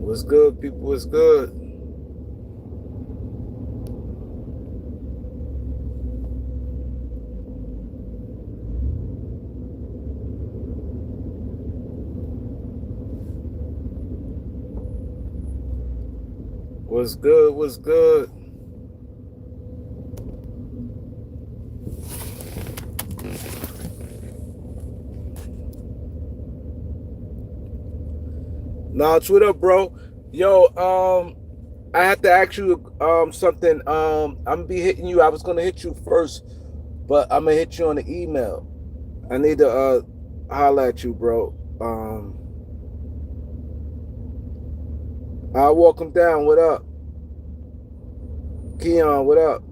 What's good, people? What's good? What's good? What's good? Nah, what up, bro? Yo, I have to ask you something. I'm gonna be hitting you. I was gonna hit you first, but I'm gonna hit you on the email. I need to holler at you, bro. I'll walk him down. What up? Keon, what up?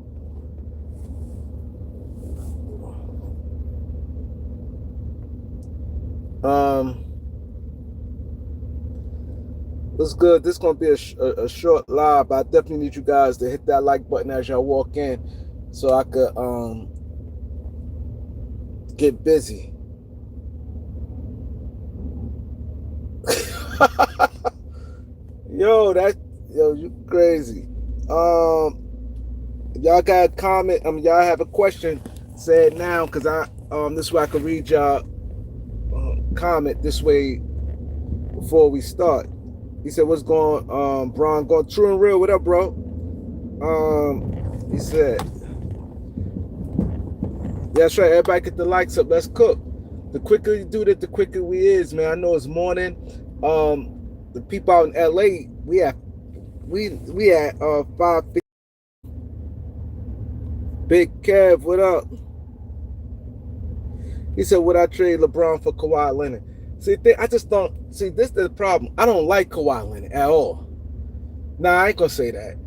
Um, what's good? This gonna be a short live. I definitely need you guys to hit that like button as y'all walk in, so I could get busy. Yo, you crazy. Y'all got a comment. Y'all have a question. Say it now, cause this way I can read y'all comment this way before we start. He said, "What's going, Bron? Going true and real? What up, bro?" He said, "Yeah, that's right. Everybody get the likes up. Let's cook. The quicker you do that, the quicker we is, man. I know it's morning. The people out in LA, we at 5. Big Kev, what up?" He said, "Would I trade LeBron for Kawhi Leonard?" See, I just don't see this is the problem. I don't like Kawhi Leonard at all. Nah, I ain't gonna say that.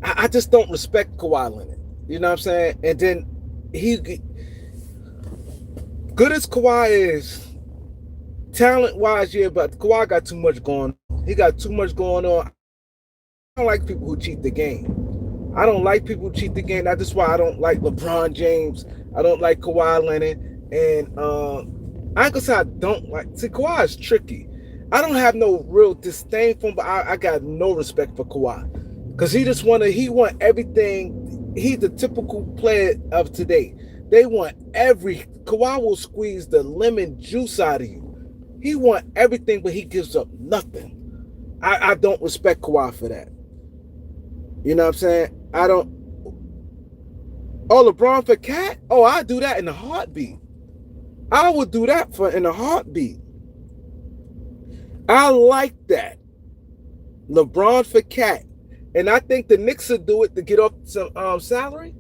I just don't respect Kawhi Leonard. You know what I'm saying? And then he, good as Kawhi is, talent wise, yeah, but Kawhi got too much going on. He got too much going on. I don't like people who cheat the game. I don't like people who cheat the game. That's why I don't like LeBron James. I don't like Kawhi Leonard. And I ain't gonna say I don't like. See, Kawhi is tricky. I don't have no real disdain for him, but I got no respect for Kawhi because he want everything. He's the typical player of today. They want Kawhi will squeeze the lemon juice out of you. He want everything, but he gives up nothing. I don't respect Kawhi for that. You know what I'm saying? I don't. Oh, LeBron for Cat? Oh, I do that in a heartbeat. I would do that in a heartbeat. I like that. LeBron for Cat. And I think the Knicks will do it to get off some salary.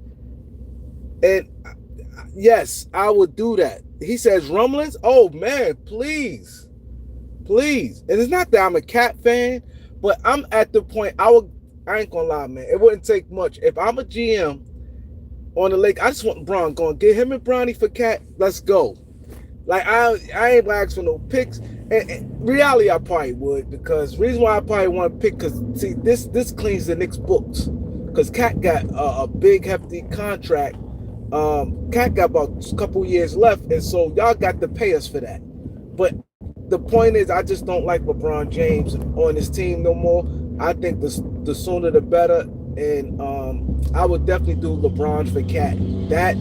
And yes, I would do that. He says rumblings. Oh man, please. Please. And it's not that I'm a Cat fan, but I'm at the point I ain't gonna lie, man. It wouldn't take much. If I'm a GM on the lake, I just want Bron going. Get him and Bronny for Cat. Let's go. Like I ain't asked for no picks. And reality, I probably would because reason why I probably want to pick because see this cleans the Knicks books because Cat got a big hefty contract. Cat got about a couple years left, and so y'all got to pay us for that. But the point is, I just don't like LeBron James on this team no more. I think the sooner the better, and I would definitely do LeBron for Cat. That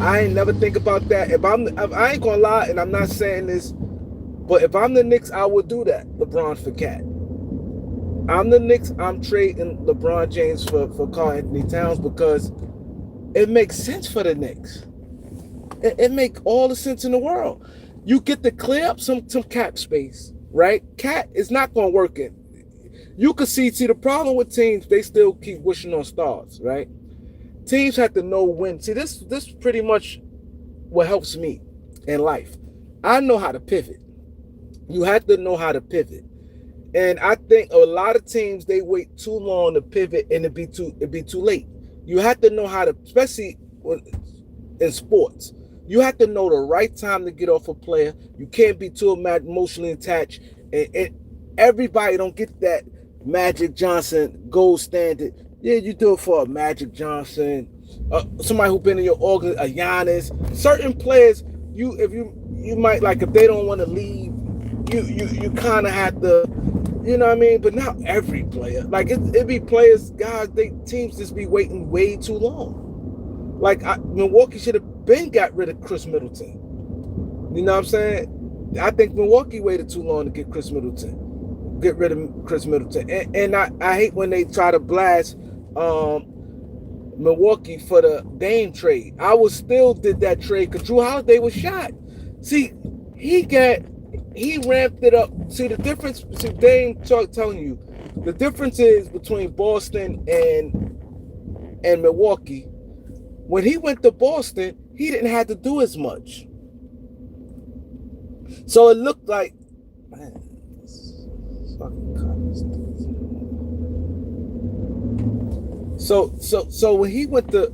I ain't never think about that. If I ain't gonna lie, and I'm not saying this, but if I'm the Knicks, I would do that. LeBron for Cat. I'm the Knicks. I'm trading LeBron James for Karl Anthony Towns because it makes sense for the Knicks. It makes all the sense in the world. You get to clear up some cap space, right? Cat is not gonna work it. You can see the problem with teams, they still keep wishing on stars, right? Teams have to know when. See, this pretty much what helps me in life. I know how to pivot. You have to know how to pivot. And I think a lot of teams, they wait too long to pivot and it'd be too late. You have to know how to, especially in sports, you have to know the right time to get off a player. You can't be too emotionally attached. And everybody don't get that Magic Johnson gold standard. Yeah, you do it for a Magic Johnson, somebody who been in your organ, a Giannis. Certain players, you might like if they don't want to leave, you kind of have to, You know what I mean? But not every player. Like it be players, guys. They teams just be waiting way too long. Like Milwaukee should have been got rid of Chris Middleton. You know what I'm saying? I think Milwaukee waited too long to get rid of Chris Middleton. And I hate when they try to blast um, Milwaukee for the Dame trade. I was still did that trade because Drew Holiday was shot. See, he got he ramped it up. See the difference. See Dame telling you the difference is between Boston and Milwaukee. When he went to Boston, he didn't have to do as much. So it looked like, man, so when he went to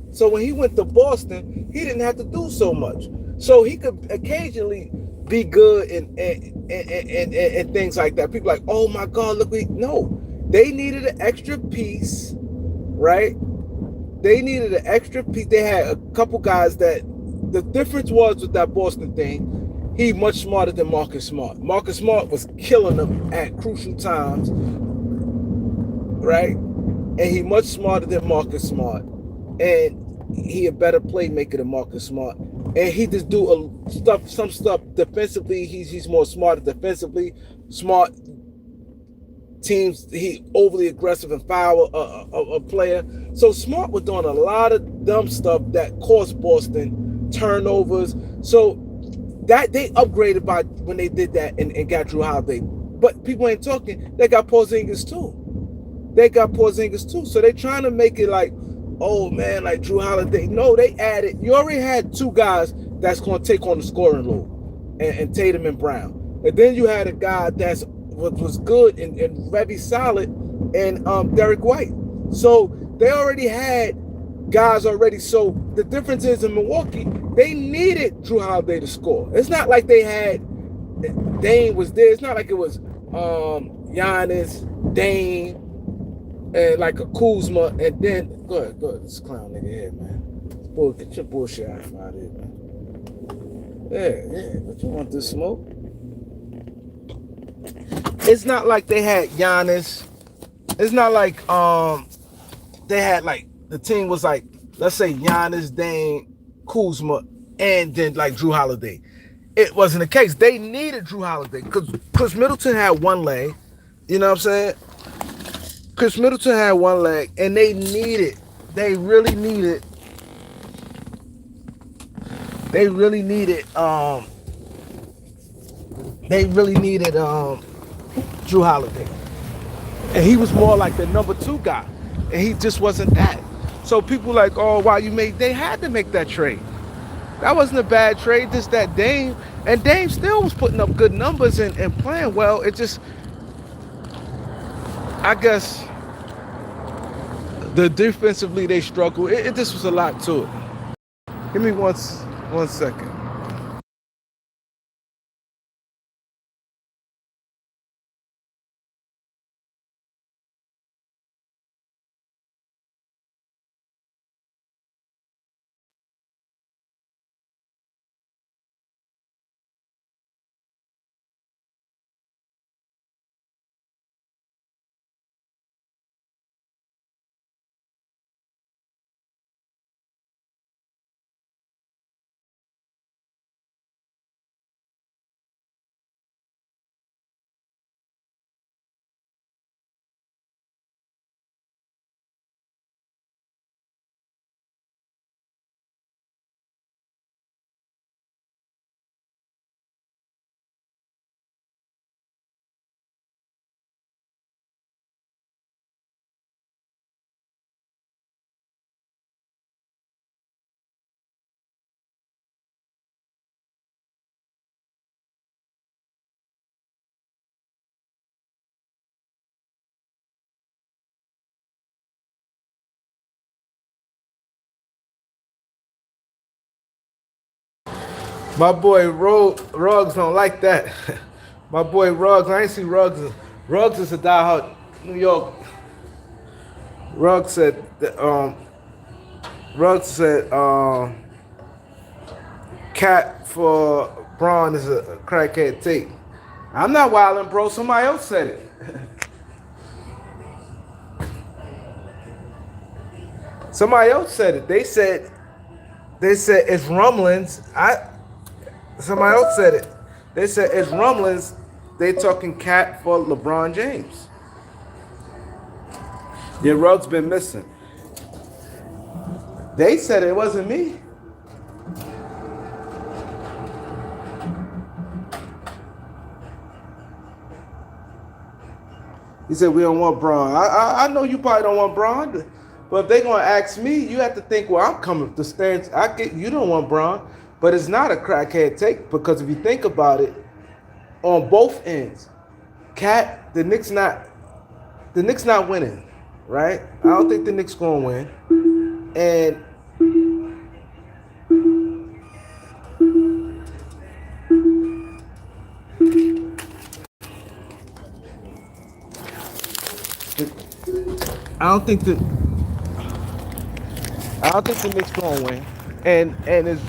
Boston, he didn't have to do so much. So he could occasionally be good and things like that. People like, oh my God, look, no, they needed an extra piece, right? They needed an extra piece. They had a couple guys that the difference was with that Boston thing. He much smarter than Marcus Smart. Marcus Smart was killing them at crucial times, right? And he much smarter than Marcus Smart, and he a better playmaker than Marcus Smart. And he just do some stuff defensively. He's more smarter defensively. Smart teams, he overly aggressive and foul a player. So Smart was doing a lot of dumb stuff that cost Boston turnovers. So that they upgraded by when they did that and got Drew Holiday. But people ain't talking. They got Porzingis too. So they trying to make it like, oh man, like Drew Holiday. No, they added. You already had two guys that's going to take on the scoring load, and Tatum and Brown. And then you had a guy was good and very solid, and Derek White. So they already had guys already. So the difference is in Milwaukee, they needed Drew Holiday to score. It's not like they had Dame was there. It's not like it was Giannis, Dame, and like a Kuzma, and then go ahead, this clown nigga here, man. Get your bullshit out of here, man. Yeah, but you want this smoke? It's not like they had Giannis. It's not like they had like the team was like, let's say Giannis, Dame, Kuzma, and then like Drew Holiday. It wasn't the case. They needed Drew Holiday because Chris Middleton had one leg. You know what I'm saying? Chris Middleton had one leg, and they really needed Drew Holiday. And he was more like the number two guy, and he just wasn't that. So people like, oh, wow, they had to make that trade. That wasn't a bad trade, just that Dame still was putting up good numbers and playing well. It just, I guess, the defensively they struggle. It just was a lot to it. Give me one second. My boy Ruggs don't like that. My boy Ruggs, I ain't see Ruggs. Ruggs is a diehard New York. Ruggs said, Ruggs said, Cat for Braun is a crackhead tape. I'm not wilding, bro. Somebody else said it. Somebody else said it. They said it's rumblings. Somebody else said it. They said it's rumblings. They talking cat for LeBron James. Your rug's been missing. They said it wasn't me. He said we don't want Braun. I know you probably don't want Braun, but if they're gonna ask me, you have to think, well, I'm coming to stand. I get you don't want Braun, but it's not a crackhead take because if you think about it, on both ends, Cat the Knicks not winning, right? I don't think the Knicks gonna win, and I don't think that I don't think the Knicks gonna win, and it's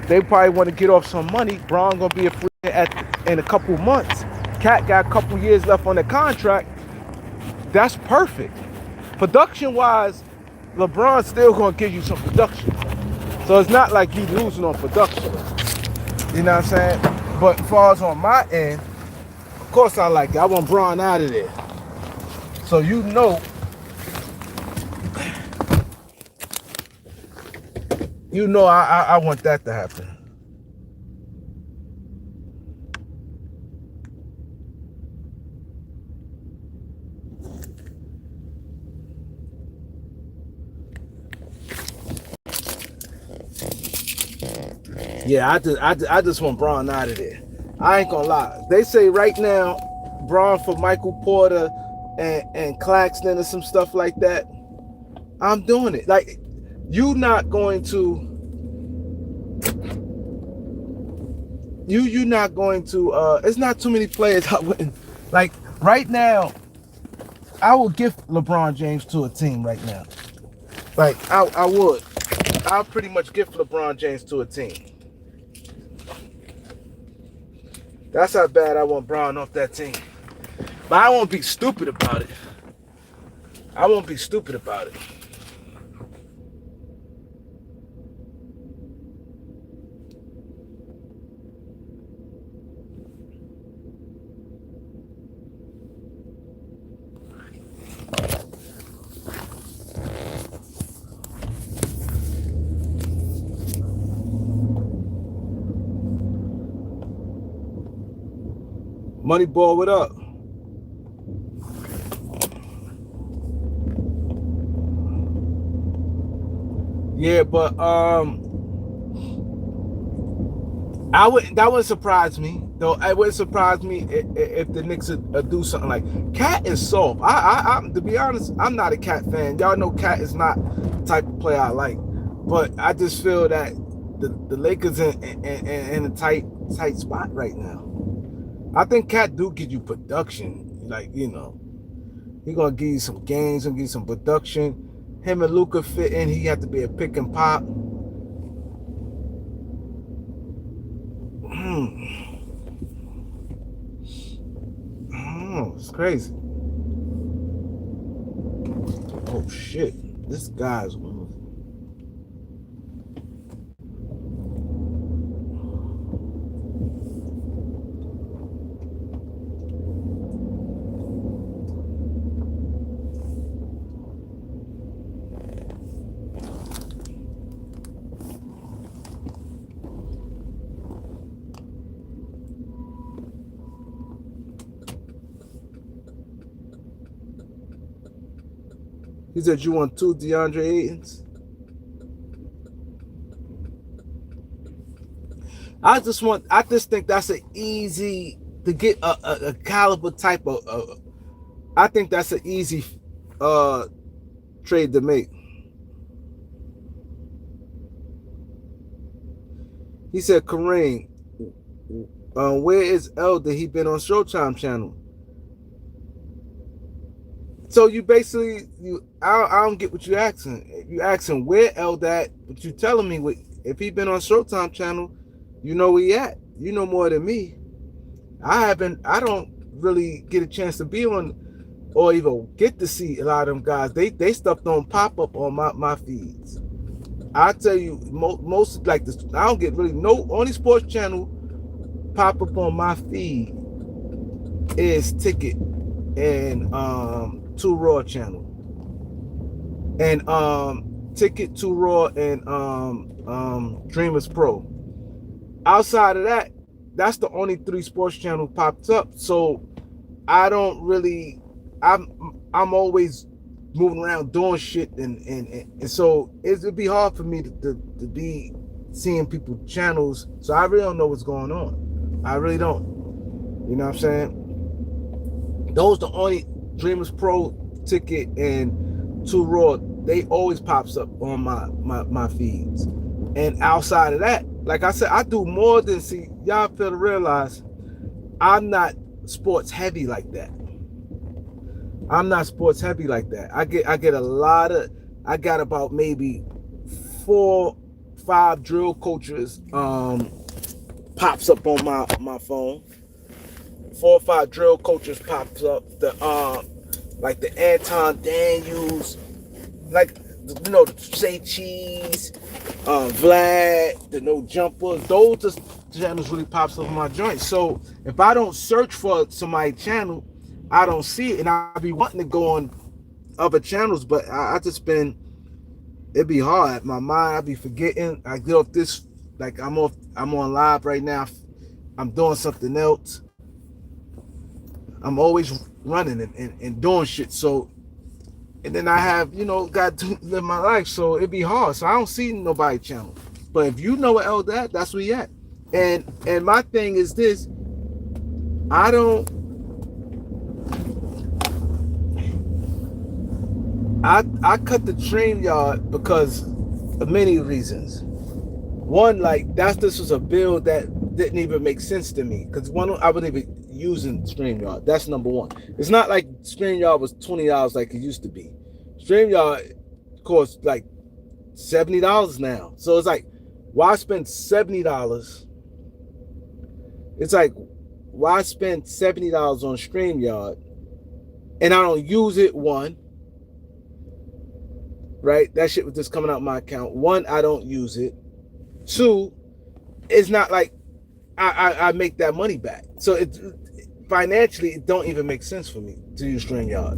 they probably want to get off some money. Braun gonna be a free in a couple months. Cat got a couple years left on the contract. That's perfect. Production wise, LeBron's still gonna give you some production. So it's not like you losing on production. You know what I'm saying? But as far as on my end, of course I like it. I want Braun out of there. So I want that to happen. Yeah, I just want Braun out of there. I ain't gonna lie. They say right now, Braun for Michael Porter and Claxton and some stuff like that. I'm doing it. Like you not going to you not going to it's not too many players I wouldn't like right now. I would give LeBron James to a team right now. Like I would. I'll pretty much give LeBron James to a team. That's how bad I want Braun off that team. But I won't be stupid about it. I won't be stupid about it. Moneyball, what up? Yeah, but that wouldn't surprise me though. It wouldn't surprise me if the Knicks would do something like Cat is soft. I to be honest, I'm not a Cat fan. Y'all know Cat is not the type of player I like, but I just feel that the Lakers in a tight spot right now. I think Cat do give you production, like he gonna give you some games, gonna give you some production. Him and Luka fit in. He had to be a pick and pop. Oh, it's crazy. Oh shit, this guy's. He said you want 2 DeAndre Aytons. I just think that's an easy to get a caliber type of. I think that's an easy trade to make. He said, Kareem, where is Elder? He been on Showtime channel. So you basically I don't get what you asking. You asking where Elder at, but you telling me if he been on Showtime channel, you know where he at. You know more than me. I don't really get a chance to be on or even get to see a lot of them guys. They stuff don't pop up on my feeds. I tell you, most like this, I don't get really no only sports channel pop up on my feed is Ticket and Two Raw channel, and Ticket, Two Raw, and Dreamers Pro. Outside of that, that's the only three sports channel popped up. So I don't really, I'm always moving around doing shit, and so it'd be hard for me to be seeing people channels. So I really don't know what's going on. I really don't. You know what I'm saying? Those the only Dreamers Pro, Ticket, and Two Raw. They always pops up on my feeds. And outside of that, like I said, I do more than see. Y'all fail to realize I'm not sports heavy like that. I'm not sports heavy like that. I get a lot of. I got about maybe 4, 5 drill coaches pops up on my phone. 4 or 5 drill coaches pops up. The like the Anton Daniels, like the Say Cheese, Vlad, the No Jumpers. Those are channels really pops up on my joint. So if I don't search for somebody's channel, I don't see it, and I be wanting to go on other channels, but I just been, it be hard. My mind, I be forgetting. I get off this, like I'm on live right now. I'm doing something else. I'm always running and doing shit. So, and then I have, got to live my life. So it be hard. So I don't see nobody channel. But if you know what L that's where you at. And my thing is this, I don't, I cut the StreamYard because of many reasons. One, like this was a bill that didn't even make sense to me, because one, I wasn't even using StreamYard. That's number one. It's not like StreamYard was $20 like it used to be. StreamYard costs like $70 now. So it's like, why spend $70? It's like, why spend $70 on StreamYard and I don't use it? One, right? That shit was just coming out my account. One, I don't use it. Two, it's not like I make that money back. So it financially, it don't even make sense for me to use StreamYard.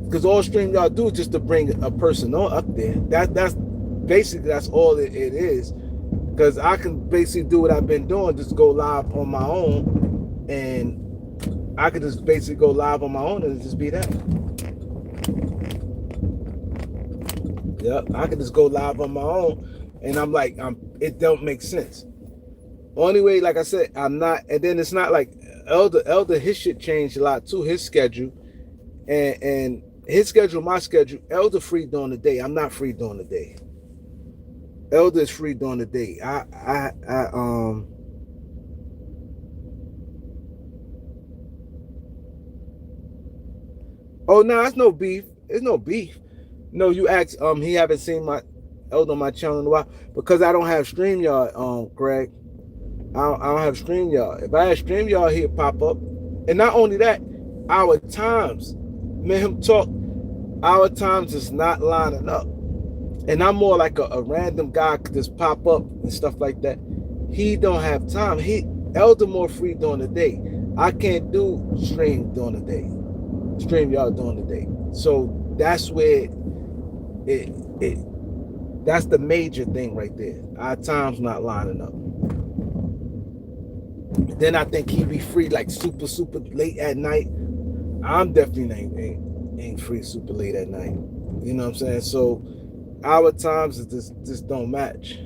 Because all StreamYard do is just to bring a person on up there. That's basically, that's all it is. Because I can basically do what I've been doing, just go live on my own, and I could just basically go live on my own and just be that. Yep, I could just go live on my own, and I'm like, it don't make sense. Only way, like I said, I'm not, and then it's not like Elder, his shit changed a lot too, his schedule, and his schedule, my schedule. Elder free during the day. I'm not free during the day. Elder is free during the day. Oh no, it's no beef. It's no beef. No, you asked, he haven't seen my Elder on my channel in a while because I don't have StreamYard, Greg. I don't have StreamYard. If I had StreamYard, he'd pop up. And not only that, our times, me and him talk, our times is not lining up. And I'm more like a random guy could just pop up and stuff like that. He don't have time. Elder more free during the day. I can't do StreamYard during the day. So that's where that's the major thing right there. Our time's not lining up. Then I think he'd be free like super late at night. I'm definitely ain't free super late at night. You know what I'm saying? So our times just don't match.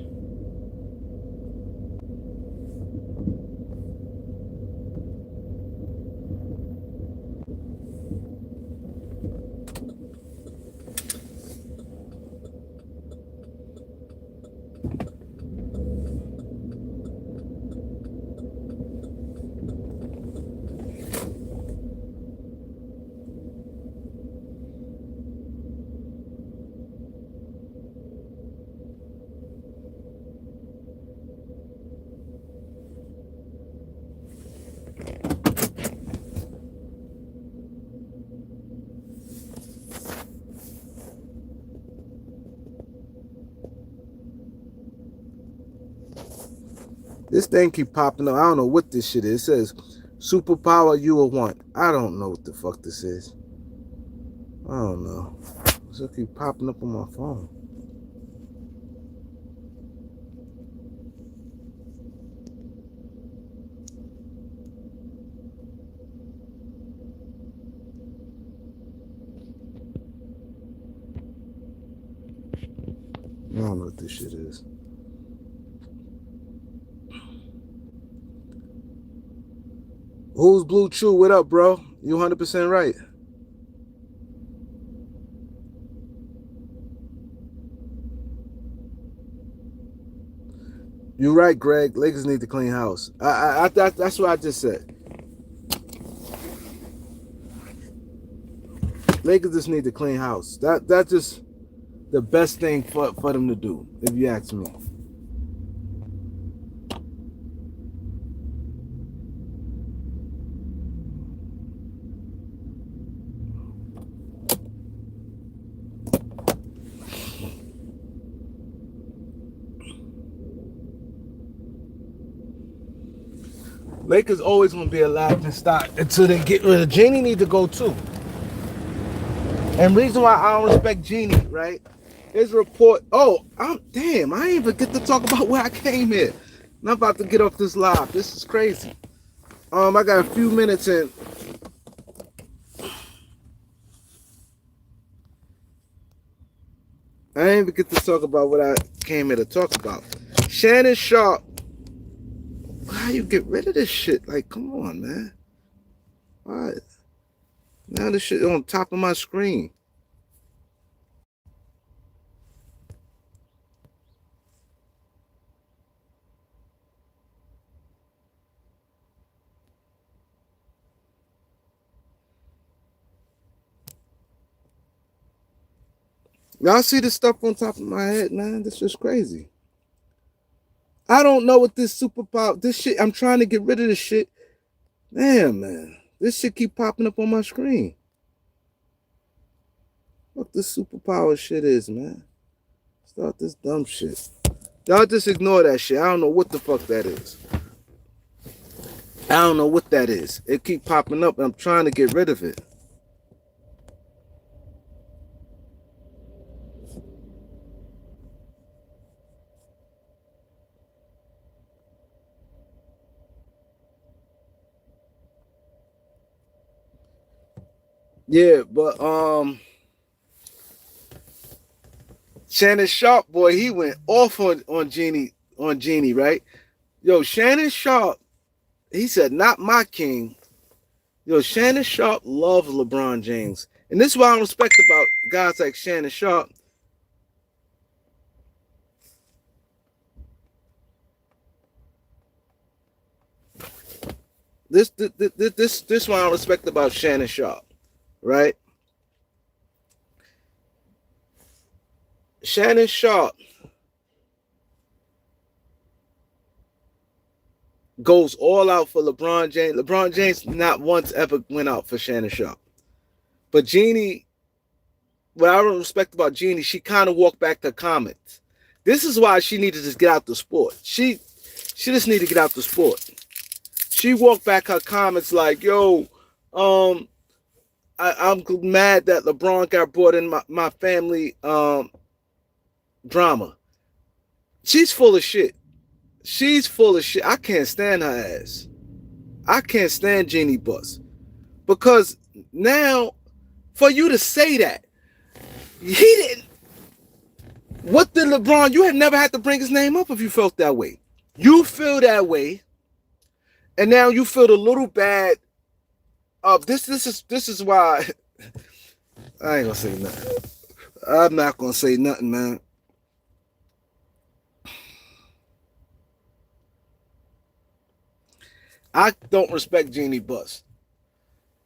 This thing keep popping up. I don't know what this shit is. It says superpower you will want. I don't know what the fuck this is. I don't know. This keep popping up on my phone. I don't know what this shit is. Who's Blue Chew? What up, bro? You 100% right. You're right, Greg. Lakers need to clean house. That's what I just said. Lakers just need to clean house. That's just the best thing for them to do, if you ask me. Lakers always gonna be a laughing stock until they get rid of Jeanie. Need to go too. And reason why I don't respect Jeanie, right? His report. Oh, damn! I ain't even get to talk about where I came here. And I'm about to get off this live. This is crazy. I got a few minutes in. I ain't even get to talk about what I came here to talk about. Shannon Sharp. How you get rid of this shit? Like, come on, man. All right. Now this shit on top of my screen. Y'all see this stuff on top of my head, man? This is crazy. I don't know what this superpower, this shit, I'm trying to get rid of this shit. Damn, man. This shit keep popping up on my screen. What this superpower shit is, man. Start this dumb shit. Y'all just ignore that shit. I don't know what the fuck that is. I don't know what that is. It keep popping up and I'm trying to get rid of it. Yeah, but Shannon Sharp, boy, he went off on Jeanie, right? Yo, Shannon Sharp, he said, not my king. Yo, Shannon Sharp loves LeBron James. And this is what I respect about guys like Shannon Sharp. This what I respect about Shannon Sharp, right? Shannon Sharp goes all out for LeBron James. LeBron James not once ever went out for Shannon Sharp. But Jeanie, what I respect about Jeanie, she kind of walked back to comments. This is why she needed to just get out the sport. She just needed to get out the sport. She walked back her comments like, yo, I'm mad that LeBron got brought in my family drama. She's full of shit. She's full of shit. I can't stand her ass. I can't stand Jeanie Buss. Because now, for you to say that, he didn't. What did LeBron? You had never had to bring his name up if you felt that way. You feel that way. And now you feel a little bad. This is why I ain't gonna say nothing. I'm not gonna say nothing, man. I don't respect Jeanie Buss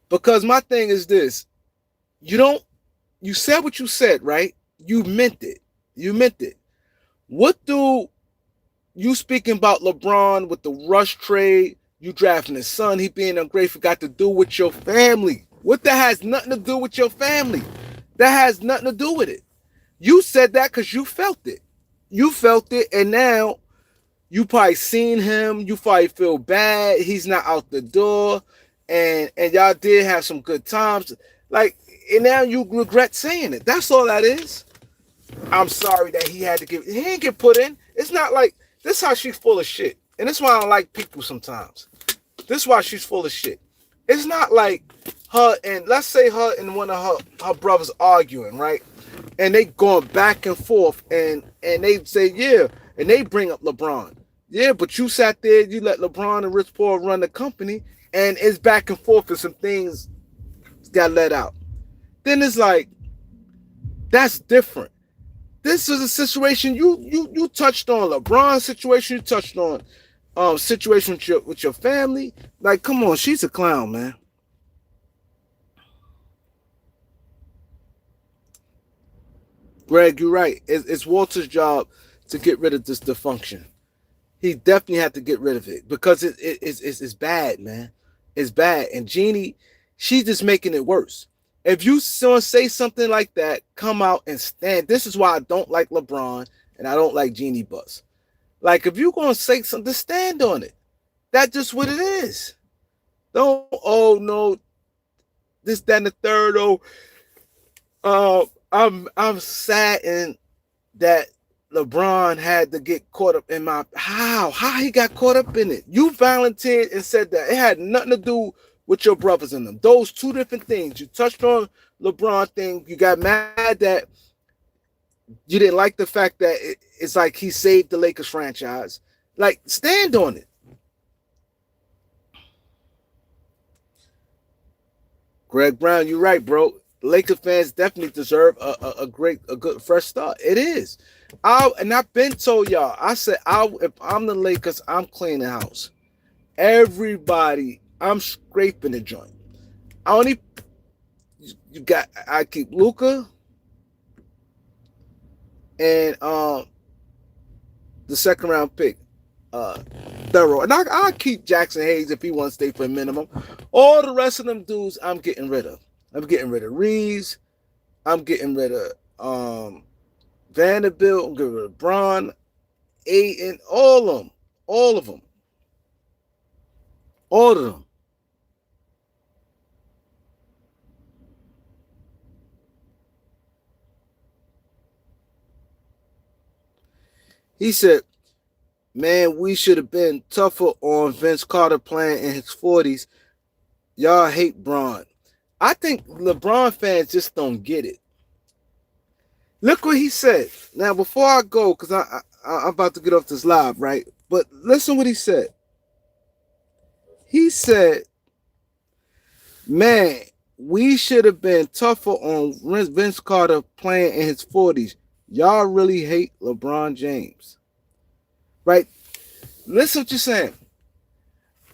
because my thing is this: you said what you said, right? You meant it. You meant it. What do you speaking about LeBron with the Rush trade? You drafting his son, he being ungrateful, got to do with your family. What that has nothing to do with your family. That has nothing to do with it. You said that because you felt it. You felt it, and now You probably seen him. You probably feel bad. He's not out the door, and y'all did have some good times. Like, and now you regret saying it. That's all that is. I'm sorry that he had to get. He didn't get put in. It's not like this. Is how she's full of shit, and that's why I don't like people sometimes. This is why she's full of shit. It's not like her and let's say her and one of her brothers arguing, right? And they going back and forth, and they say yeah, and they bring up LeBron. Yeah, but you sat there, you let LeBron and Rich Paul run the company, and it's back and forth, and some things got let out. Then it's like that's different. This is a situation you touched on LeBron's situation. You touched on situation with your family. Like, come on, she's a clown, man. Greg, you're right. It's Walter's job to get rid of this dysfunction. He definitely had to get rid of it because it's bad, man. It's bad. And Jeanie, she's just making it worse. If you say something like that, come out and stand. This is why I don't like LeBron and I don't like Jeanie Buss. Like, if you're going to say something, stand on it. That's just what it is. Don't, oh, no, this, that, and the third. Oh, I'm saddened that LeBron had to get caught up in how he got caught up in it. You volunteered and said that it had nothing to do with your brothers in them. Those two different things. You touched on LeBron thing. You got mad that you didn't like the fact that it's like he saved the Lakers franchise. Like, stand on it. Greg Brown, you're right, bro. Lakers fans definitely deserve a good fresh start. It is. And I've been told y'all. I said, if I'm the Lakers, I'm cleaning house. Everybody, I'm scraping the joint. I only I keep Luka and the second round pick, Thorough, and I'll keep Jackson Hayes if he wants to stay for a minimum. All the rest of them dudes, I'm getting rid of. I'm getting rid of Reeves. I'm getting rid of Vanderbilt. I'm getting rid of Braun, Ayton, all of them, all of them, all of them. He said, man, we should have been tougher on Vince Carter playing in his 40s. Y'all hate Braun. I think LeBron fans just don't get it. Look what he said. Now, before I go, because I'm about to get off this live, right? But listen what he said. He said, man, we should have been tougher on Vince Carter playing in his 40s. Y'all really hate LeBron James. Right? Listen what you're saying.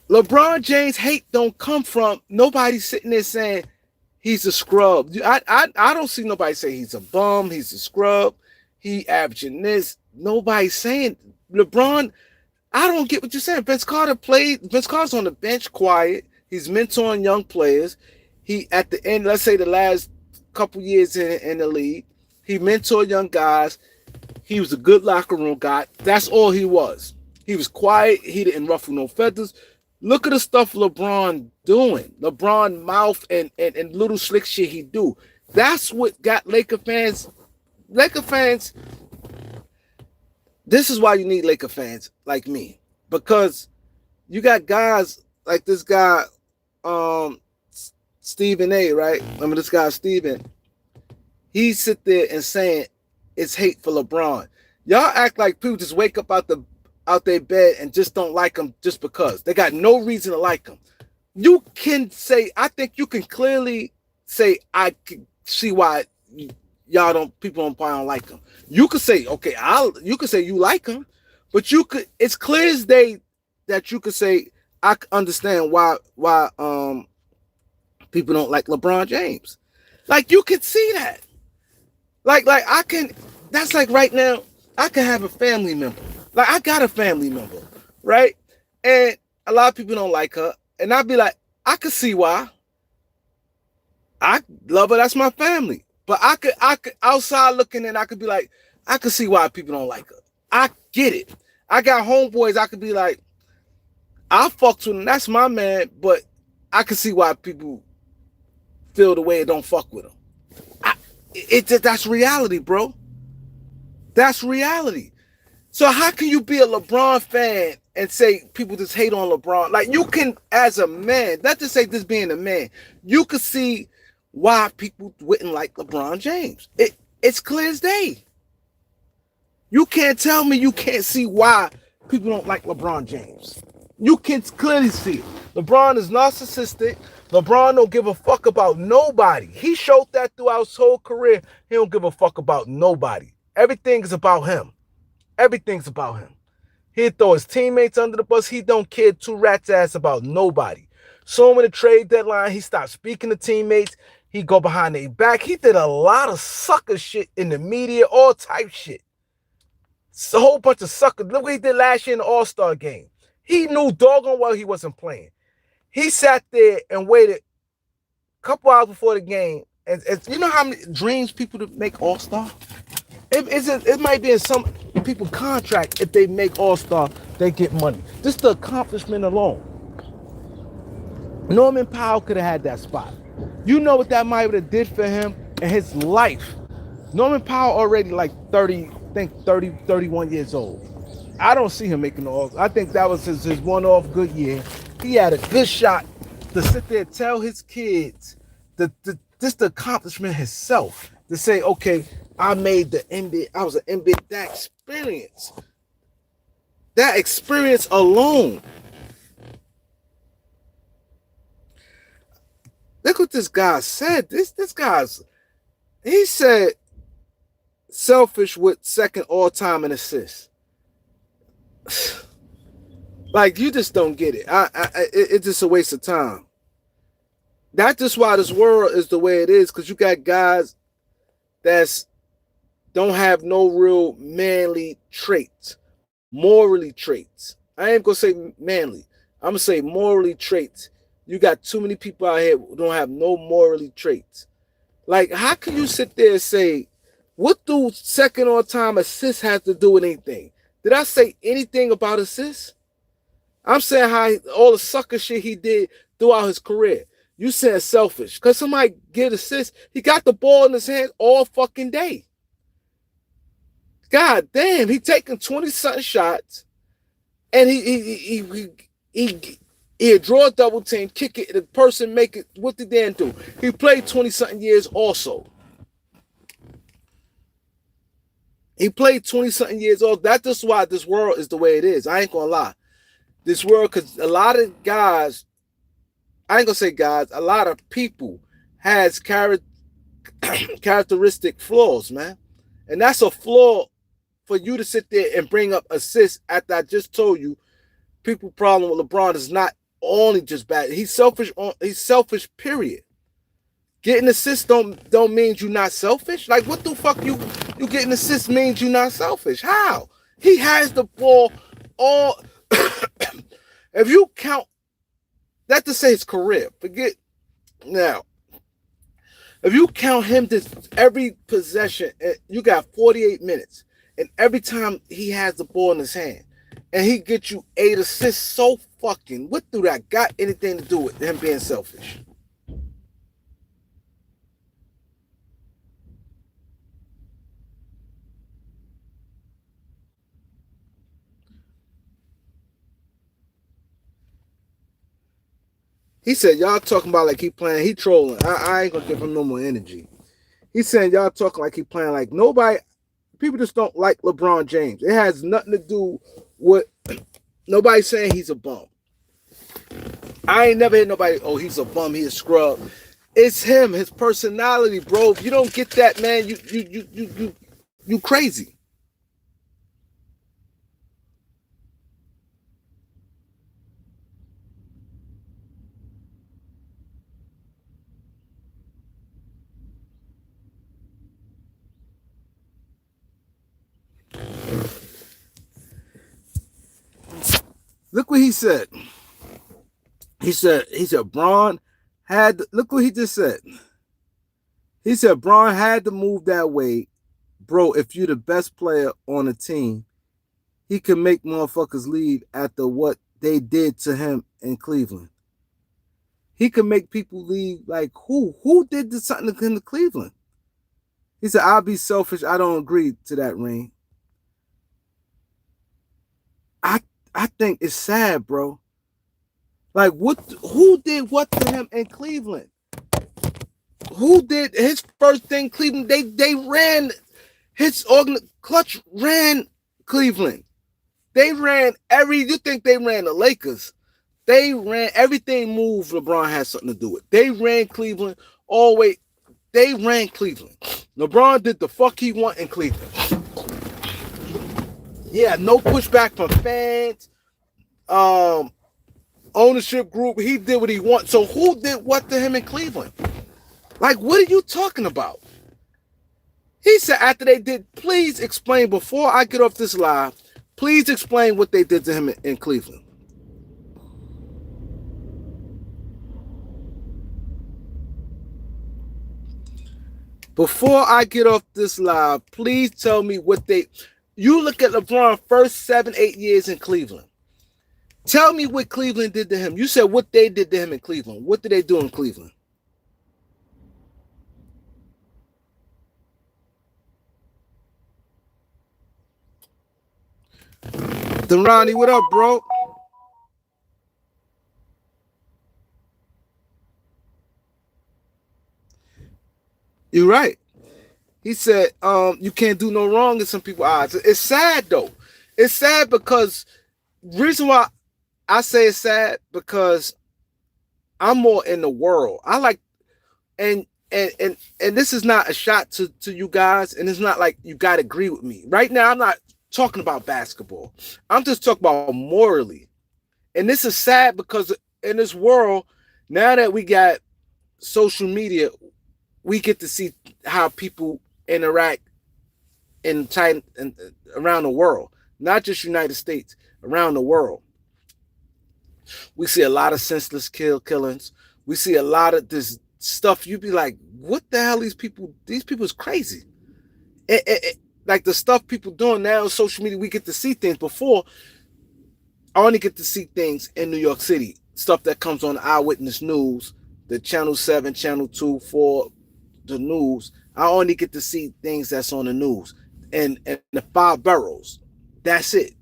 LeBron James hate don't come from nobody sitting there saying he's a scrub. I don't see nobody say he's a bum, he's a scrub, he averaging this. Nobody's saying LeBron. I don't get what you're saying. Vince Carter's on the bench quiet. He's mentoring young players. He at the end, let's say the last couple years in the league, he mentored young guys. He was a good locker room guy. That's all he was. He was quiet. He didn't ruffle no feathers. Look at the stuff LeBron doing. LeBron mouth and little slick shit he do. That's what got Laker fans. This is why you need Laker fans like me. Because you got guys like this guy, Stephen A, right? Remember this guy, Stephen? He sit there and saying it's hate for LeBron. Y'all act like people just wake up out their bed and just don't like him just because. They got no reason to like him. You can say, I think you can clearly say, I can see why people don't like him. You could say, okay, you could say you like him, but it's clear as day that you could say, I understand why people don't like LeBron James. Like, you can see that. Like I can, that's like right now, I can have a family member. Like, I got a family member, right? And a lot of people don't like her. And I'd be like, I could see why. I love her, that's my family. But I could outside looking in, I could be like, I could see why people don't like her. I get it. I got homeboys. I could be like, I fucked with him. That's my man. But I can see why people feel the way it don't fuck with him. That's reality, bro. That's reality. So how can you be a LeBron fan and say people just hate on LeBron? Like you can, as a man, not to say this being a man, you could see why people wouldn't like LeBron James. It's clear as day. You can't tell me you can't see why people don't like LeBron James. You can clearly see it. LeBron is narcissistic. LeBron don't give a fuck about nobody. He showed that throughout his whole career. He don't give a fuck about nobody. Everything is about him. Everything's about him. He'd throw his teammates under the bus. He don't care two rats ass about nobody. So in the trade deadline, he stopped speaking to teammates. He go behind their back. He did a lot of sucker shit in the media, all type shit. It's a whole bunch of suckers. Look what he did last year in the All-Star game. He knew doggone well he wasn't playing. He sat there and waited a couple hours before the game. And you know how many dreams people to make All-Star? It might be in some people's contract. If they make All-Star, they get money. Just the accomplishment alone. Norman Powell could have had that spot. You know what that might have did for him and his life. Norman Powell already like 30, I think 30, 31 years old. I don't see him making the All. I think that was his one-off good year. He had a good shot to sit there and tell his kids just the accomplishment himself. To say, okay, I made the NBA. I was an NBA. That experience. That experience alone. Look what this guy said. This guy's. He said, selfish with second all-time in assists. Like, you just don't get it. It's just a waste of time. That's just why this world is the way it is, because you got guys that's don't have no real manly traits, morally traits. I ain't gonna say manly. I'm gonna say morally traits. You got too many people out here who don't have no morally traits. Like, how can you sit there and say, what do second all-time assists have to do with anything? Did I say anything about assists? I'm saying how all the sucker shit he did throughout his career. You said selfish. Because somebody get assists. He got the ball in his hands all fucking day. God damn, he taking 20-something shots. And he draw a double team, kick it, the person make it. What did Dan do? He played 20-something years also. He played 20-something years old. That's just why this world is the way it is. I ain't gonna lie. This world, because a lot of guys, I ain't gonna say guys, a lot of people has characteristic flaws, man. And that's a flaw for you to sit there and bring up assists after I just told you people's problem with LeBron is not only just bad. He's selfish, period. Getting assists don't mean you're not selfish. Like, what the fuck you getting assists means you're not selfish? How? He has the ball all. If you count that to say his career, forget now. If you count him this every possession, you got 48 minutes, and every time he has the ball in his hand, and he gets you 8 assists, so fucking. What do that got anything to do with him being selfish? He said, y'all talking about like he playing, he trolling. I ain't gonna give him no more energy. He said, y'all talking like he playing like nobody, people just don't like LeBron James. It has nothing to do with nobody saying he's a bum. I ain't never heard nobody, oh, he's a bum, he's a scrub. It's him, his personality, bro. If you don't get that, man, you crazy. Look what he said. He said, Braun had, look what he just said. He said, Braun had to move that way. Bro, if you're the best player on the team, he can make motherfuckers leave after what they did to him in Cleveland. He can make people leave like who? Who did this something to him to Cleveland? He said, I'll be selfish. I don't agree to that, Rain. I I think it's sad, bro. Like what who did what to him in Cleveland? Who did his first thing Cleveland? They ran his Clutch ran Cleveland. They ran you think they ran the Lakers. They ran everything moved LeBron had something to do with. They ran Cleveland all the way. They ran Cleveland. LeBron did the fuck he want in Cleveland. Yeah, no pushback from fans, ownership group. He did what he want. So who did what to him in Cleveland? Like, what are you talking about? He said after they did, please explain before I get off this live. Please explain what they did to him in Cleveland. Before I get off this live, please tell me what they. You look at LeBron first 7-8 years in Cleveland. Tell me what Cleveland did to him. You said what they did to him in Cleveland. What did they do in Cleveland? Ronnie, what up, bro? You're right. He said, you can't do no wrong in some people's eyes. It's sad though. It's sad because reason why I say it's sad because I'm more in the world. I like and this is not a shot to you guys, and it's not like you gotta agree with me. Right now, I'm not talking about basketball. I'm just talking about morally. And this is sad because in this world, now that we got social media, we get to see how people interact in China and around the world, not just United States, around the world. We see a lot of senseless killings. We see a lot of this stuff. You be like, what the hell? These people is crazy. Like the stuff people doing now on social media, we get to see things. Before, I only get to see things in New York City. Stuff that comes on Eyewitness News, the Channel 7, Channel 2, 4, the news. I only get to see things that's on the news. And the 5 boroughs. That's it.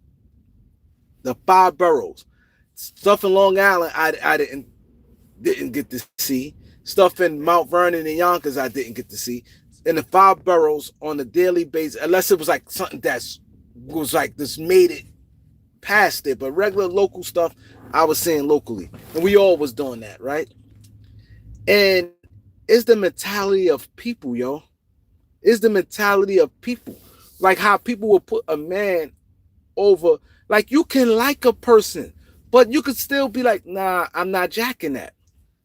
The 5 boroughs. Stuff in Long Island, I didn't get to see. Stuff in Mount Vernon and Yonkers, I didn't get to see. In the 5 boroughs on a daily basis, unless it was like something that's was like this made it past it, but regular local stuff I was seeing locally, and we all was doing that, right? And it's the mentality of people, yo. It's the mentality of people, like how people will put a man over. Like you can like a person, but you could still be like, nah, I'm not jacking that.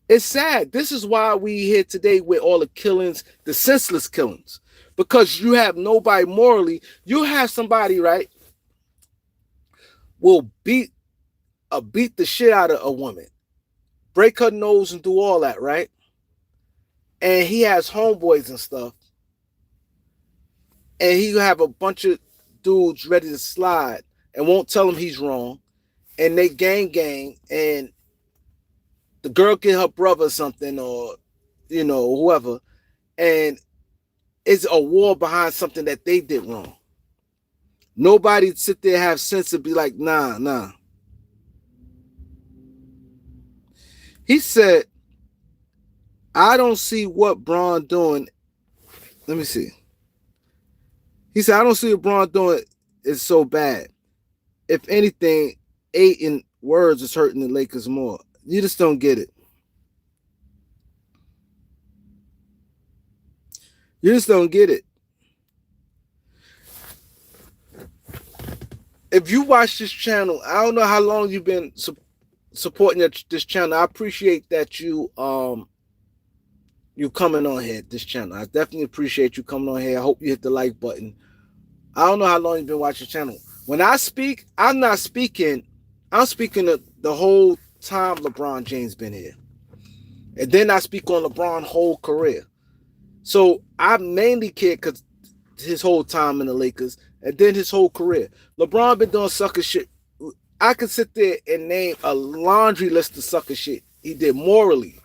It's sad. This is why we here today with all the killings, the senseless killings, because you have nobody morally. You have somebody, right, will beat the shit out of a woman, break her nose and do all that, right? And he has homeboys and stuff, and he have a bunch of dudes ready to slide and won't tell him he's wrong, and they gang, and the girl get her brother something, or whoever, and it's a war behind something that they did wrong. Nobody sit there have sense to be like, nah. He said, I don't see what Braun doing. Let me see. He said, I don't see what Braun doing is so bad. If anything, 8 in words is hurting the Lakers more. You just don't get it. You just don't get it. If you watch this channel, I don't know how long you've been supporting this channel. I appreciate that you coming on here, this channel. I definitely appreciate you coming on here. I hope you hit the like button. I don't know how long you've been watching the channel. When I speak, I'm not speaking. I'm speaking the whole time LeBron James been here. And then I speak on LeBron's whole career. So I mainly care because his whole time in the Lakers. and then his whole career. LeBron been doing sucker shit. I could sit there and name a laundry list of sucker shit he did morally.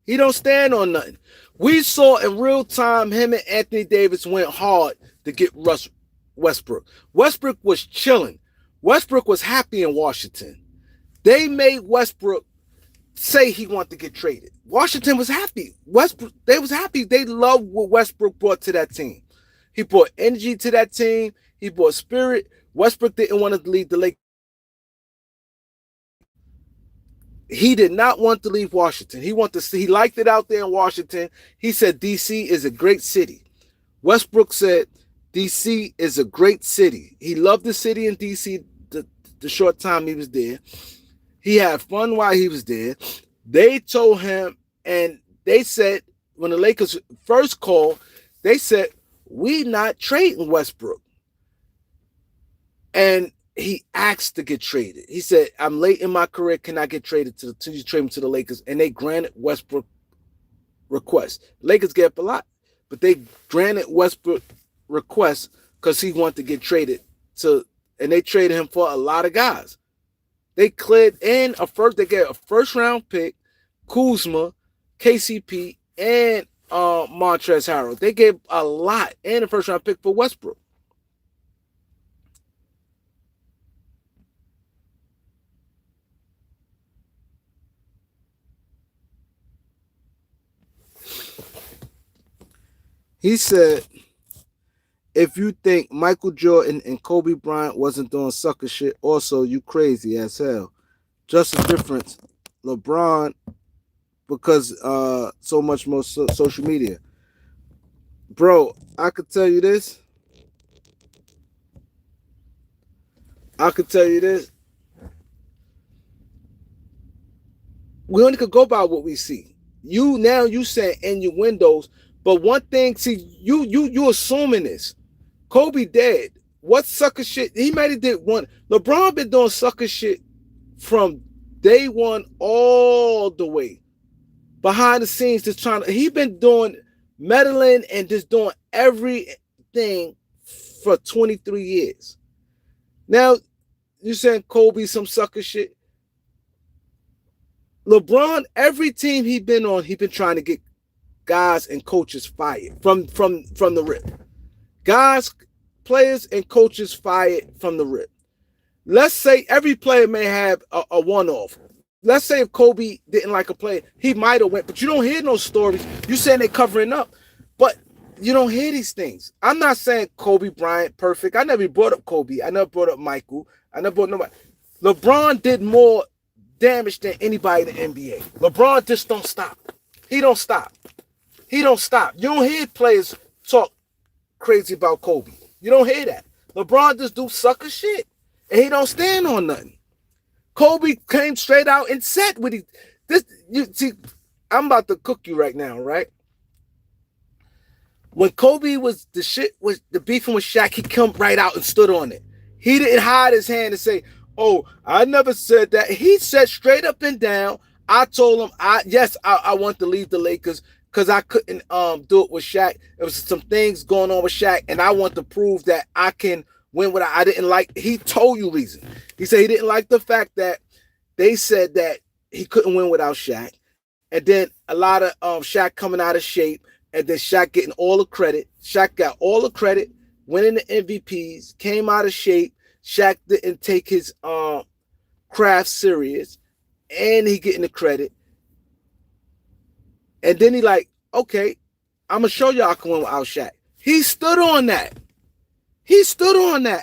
He don't stand on nothing. We saw in real time him and Anthony Davis went hard to get Westbrook. Westbrook was chilling. Westbrook was happy in Washington. They made Westbrook say he wanted to get traded. Washington was happy. They was happy. They loved what Westbrook brought to that team. He brought energy to that team. He brought spirit. Westbrook didn't want to leave the Lakers. He did not want to leave Washington. He wanted to see. He liked it out there in Washington. He said DC is a great city. Westbrook said DC is a great city. He loved the city in DC the short time he was there. He had fun while he was there. They told him, and they said, when the Lakers first called, they said, we not trading Westbrook. And he asked to get traded. He said, I'm late in my career. Can I get traded to trade him to the Lakers? And they granted Westbrook request. Lakers gave up a lot, but they granted Westbrook request because he wanted to get traded to, and they traded him for a lot of guys. They cleared in they gave a first round pick, Kuzma, KCP, and Montrezl Harrell. They gave a lot and a first round pick for Westbrook. He said, if you think Michael Jordan and Kobe Bryant wasn't doing sucker shit, also you crazy as hell. Just a difference. LeBron, because so much more social media. Bro, I could tell you this. We only could go by what we see. You say innuendos, but one thing, see, you assuming this. Kobe dead. What sucker shit? He might have did one. LeBron been doing sucker shit from day one all the way. Behind the scenes, just he been doing meddling and just doing everything for 23 years. Now, you saying Kobe some sucker shit? LeBron, every team he been on, he been trying to get guys and coaches fired from the rip. Guys, players, and coaches fired from the rip. Let's say every player may have a one-off. Let's say if Kobe didn't like a player, he might have went, but you don't hear no stories. You saying they covering up, but you don't hear these things. I'm not saying Kobe Bryant perfect. I never brought up Kobe. I never brought up Michael. I never brought nobody. LeBron did more damage than anybody in the NBA. LeBron just don't stop. He don't stop. You don't hear players talk crazy about Kobe. You don't hear that. LeBron just do sucker shit. And he don't stand on nothing. Kobe came straight out and said what he... You see, I'm about to cook you right now, right? When Kobe was the beefing with Shaq, he come right out and stood on it. He didn't hide his hand and say, oh, I never said that. He said straight up and down, I told him, I want to leave the Lakers because I couldn't do it with Shaq. There was some things going on with Shaq, and I want to prove that I can win what I didn't like. He told you reason. He said he didn't like the fact that they said that he couldn't win without Shaq. And then a lot of Shaq coming out of shape, and then Shaq getting all the credit. Shaq got all the credit, winning the MVPs, came out of shape. Shaq didn't take his craft serious, and he getting the credit. And then he like, okay, I'm going to show y'all I can win without Shaq. He stood on that.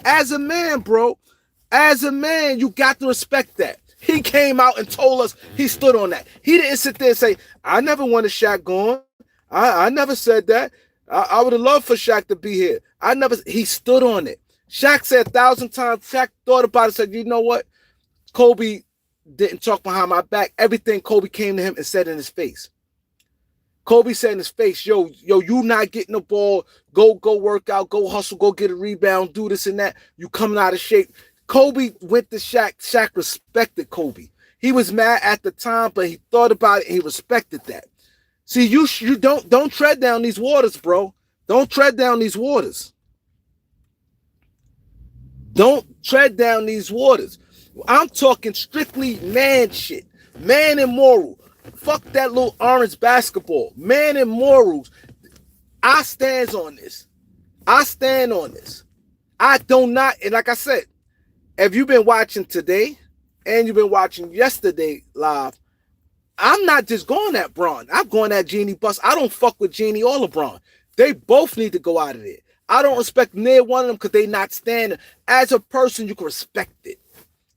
As a man, bro. As a man, you got to respect that. He came out and told us he stood on that. He didn't sit there and say, I never wanted Shaq gone. I never said that. I would have loved for Shaq to be here. He stood on it. Shaq said 1,000 times, Shaq thought about it, said, you know what? Kobe didn't talk behind my back. Everything Kobe came to him and said in his face. Kobe said in his face, yo, you not getting the ball. Go work out, go hustle, go get a rebound, do this and that. You coming out of shape. Kobe went to Shaq. Shaq respected Kobe. He was mad at the time, but he thought about it and he respected that. See, you don't tread down these waters, bro. Don't tread down these waters. Don't tread down these waters. I'm talking strictly man shit. Man and moral. Fuck that little orange basketball. Man and morals. I stand on this. I stand on this. I do not, and like I said, if you've been watching today and you've been watching yesterday live, I'm not just going at Braun. I'm going at Jeanie Buss. I don't fuck with Jeanie or LeBron. They both need to go out of there. I don't respect neither one of them because they not standing. As a person, you can respect it.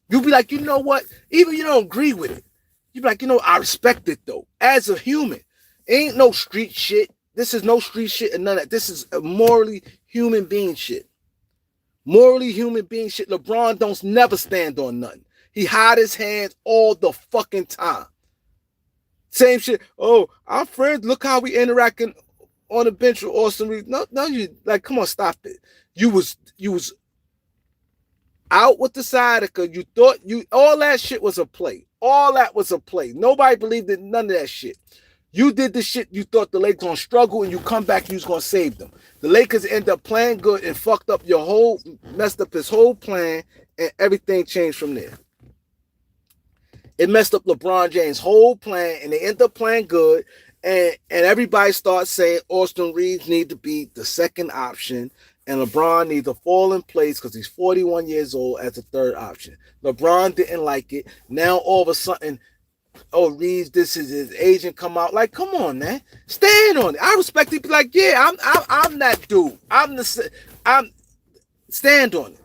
You'll be like, you know what? Even if you don't agree with it, you be like, you know, I respect it though. As a human, ain't no street shit. This is no street shit and none of that. This is a morally human being shit. Morally human being shit. LeBron don't never stand on nothing. He hide his hands all the fucking time. Same shit. Oh, our friends, look how we interacting on the bench with Austin Reeves. No, you like, come on, stop it. You was out with the sciatica. You thought all that shit was a play. All that was a play. Nobody believed in none of that shit. You did the shit you thought the Lakers gonna struggle and you come back, you was gonna save them. The Lakers end up playing good and fucked up messed up his whole plan, and everything changed from there. It messed up LeBron James' whole plan, and they end up playing good, and everybody starts saying Austin Reeves need to be the second option, and LeBron needs to fall in place because he's 41 years old as a third option. LeBron didn't like it. Now all of a sudden, oh, Reeves, this is his agent come out. Like, come on, man. Stand on it. I respect it. Be like, yeah, I'm that dude. I'm stand on it.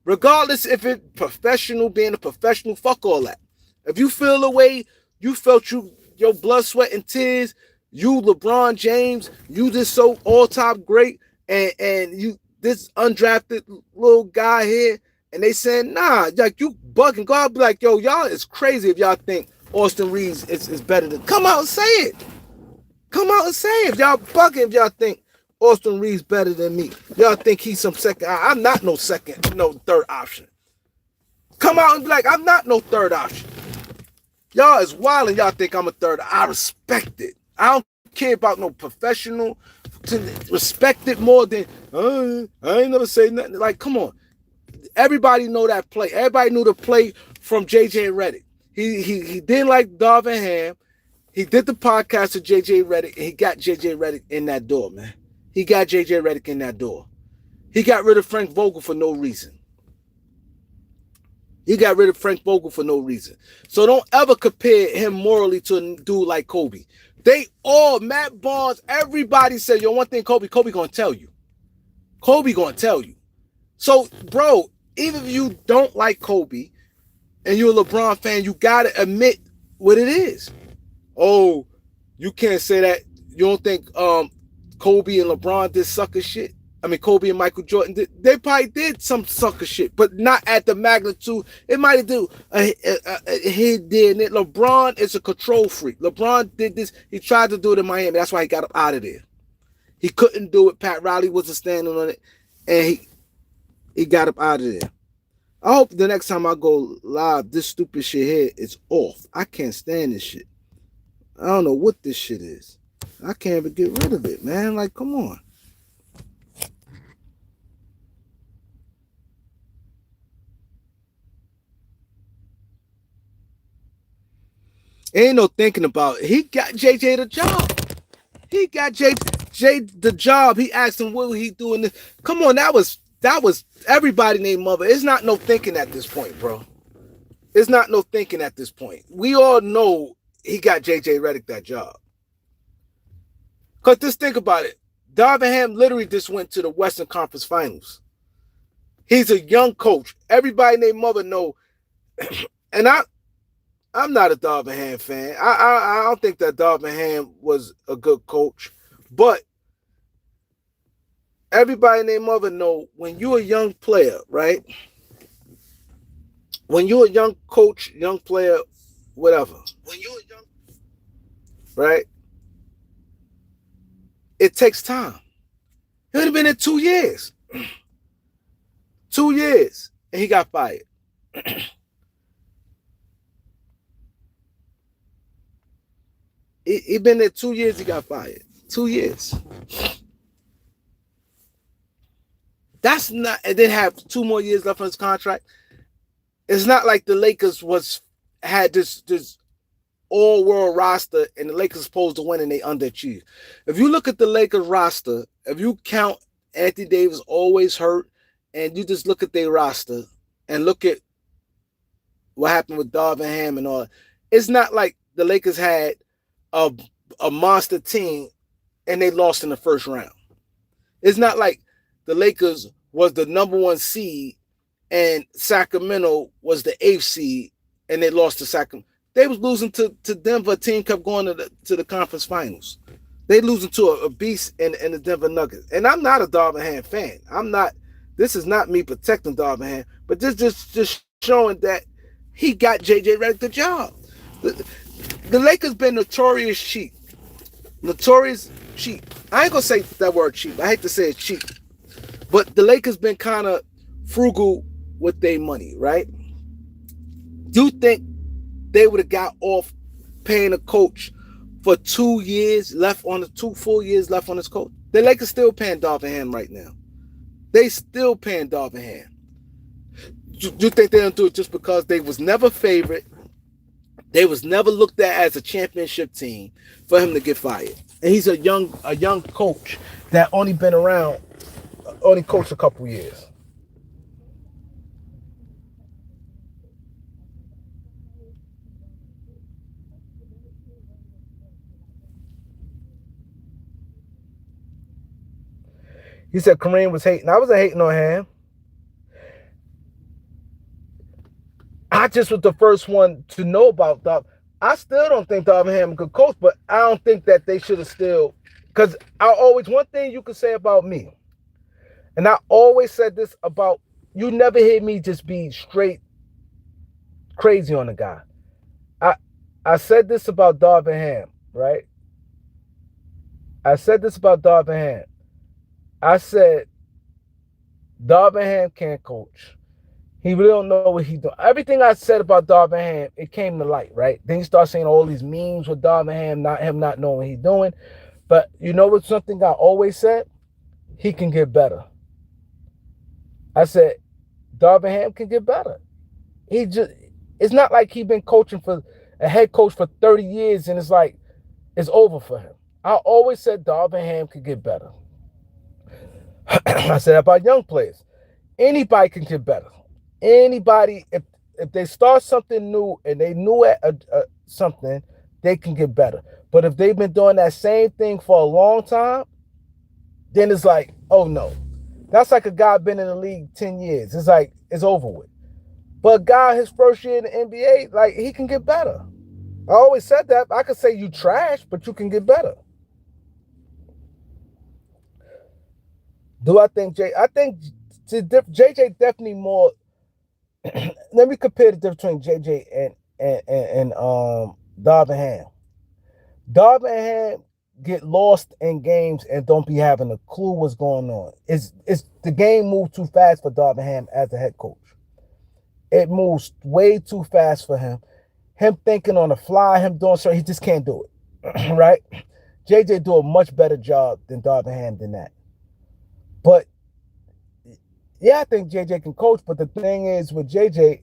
Regardless if it's professional, being a professional, fuck all that. If you feel the way you felt your blood, sweat, and tears, you LeBron James, you just so all-time great, and you this undrafted little guy here, and they saying, nah, like you bugging. God be like, yo, y'all is crazy if y'all think Austin Reeves is better than. Come out and say it. Come out and say it. If y'all bugging, if y'all think Austin Reeves better than me. Y'all think he's some second. I'm not no third option. Come out and be like, I'm not no third option. Y'all is wild and y'all think I'm a third. I respect it. I don't care about no professional. To respect it more than, I ain't never say nothing. Like, come on. Everybody know that play. Everybody knew the play from JJ Redick. He didn't like Darvin Ham. He did the podcast with JJ Redick, and he got JJ Redick in that door, man. He got JJ Redick in that door. He got rid of Frank Vogel for no reason. He got rid of Frank Vogel for no reason. So don't ever compare him morally to a dude like Kobe. They all, Matt Barnes, everybody said, yo, one thing Kobe gonna tell you. Kobe gonna tell you. So, bro, even if you don't like Kobe and you're a LeBron fan, you gotta admit what it is. Oh, you can't say that. You don't think Kobe and LeBron did sucker shit? I mean, Kobe and Michael Jordan, they probably did some sucker shit, but not at the magnitude. It might have do. He did it. LeBron is a control freak. LeBron did this. He tried to do it in Miami. That's why he got up out of there. He couldn't do it. Pat Riley wasn't standing on it, and he got up out of there. I hope the next time I go live, this stupid shit here is off. I can't stand this shit. I don't know what this shit is. I can't even get rid of it, man. Like, come on. Ain't no thinking about it. He got JJ the job. He got JJ the job. He asked him what he doing this. Come on, that was everybody named Mother. It's not no thinking at this point, bro. It's not no thinking at this point. We all know he got JJ Redick that job. Cause just think about it. Darvin Ham literally just went to the Western Conference Finals. He's a young coach. Everybody named Mother know. And I'm not a Darvin Ham fan. I don't think that Darvin Ham was a good coach. But everybody named Mother know when you're a young player, right? When you're a young coach, young player, whatever. When you're a young, right? It takes time. He would have been in 2 years. 2 years. And he got fired. He been there 2 years, he got fired. 2 years. That's not, and then have 2 more years left on his contract. It's not like the Lakers was had this all world roster and the Lakers supposed to win and they underachieved. If you look at the Lakers roster, if you count Anthony Davis always hurt, and you just look at their roster and look at what happened with Darvin Ham and all, it's not like the Lakers had a a monster team and they lost in the first round. It's not like the Lakers was the number one seed and Sacramento was the eighth seed and they lost to Sacramento. They was losing to Denver. A team kept going to the conference finals. They losing to a beast in the Denver Nuggets. And I'm not a Darvin Ham fan. I'm not. This is not me protecting Darvin Ham, but just showing that he got JJ Redick the job. The, the Lakers been notorious cheap. Notorious cheap. I ain't gonna say that word cheap. I hate to say it's cheap. But the Lakers been kind of frugal with their money, right? Do you think they would have got off paying a coach for 2 years left on the 2 full years left on his coach? The Lakers still paying Darvin Ham right now. They still paying Darvin Ham. You think they don't do it just because they was never favored? They was never looked at as a championship team for him to get fired. And he's a young coach that only been around, only coached a couple years. He said Kareem was hating. I wasn't hating on him. I just was the first one to know about Darvin. I still don't think Darvin Ham could coach, but I don't think that they should have still. Because one thing you could say about me, and I always said this about, you never hear me just be straight crazy on the guy. I said this about Darvin Ham, right? I said this about Darvin Ham. I said Darvin Ham can't coach. He really don't know what he's doing. Everything I said about Darvin Ham, it came to light, right? Then you start saying all these memes with Darvin Ham, not knowing what he's doing. But you know what's something I always said? He can get better. I said Darvin Ham can get better. It's not like he's been coaching for a head coach for 30 years and it's like it's over for him. I always said Darvin Ham could get better. I said about young players, anybody can get better. Anybody, if they start something new and they knew something, they can get better. But if they've been doing that same thing for a long time, then it's like, oh no. That's like a guy been in the league 10 years. It's like, it's over with. But a guy, his first year in the NBA, like, he can get better. I always said that. I could say you trash, but you can get better. Do I think I think JJ definitely more. Let me compare the difference between JJ and Darvin Ham. Darvin Ham get lost in games and don't be having a clue what's going on. It's the game moves too fast for Darvin Ham as a head coach. It moves way too fast for him. Him thinking on the fly, him doing something, he just can't do it. Right? JJ do a much better job than Darvin Ham than that. But yeah, I think JJ can coach, but the thing is with JJ,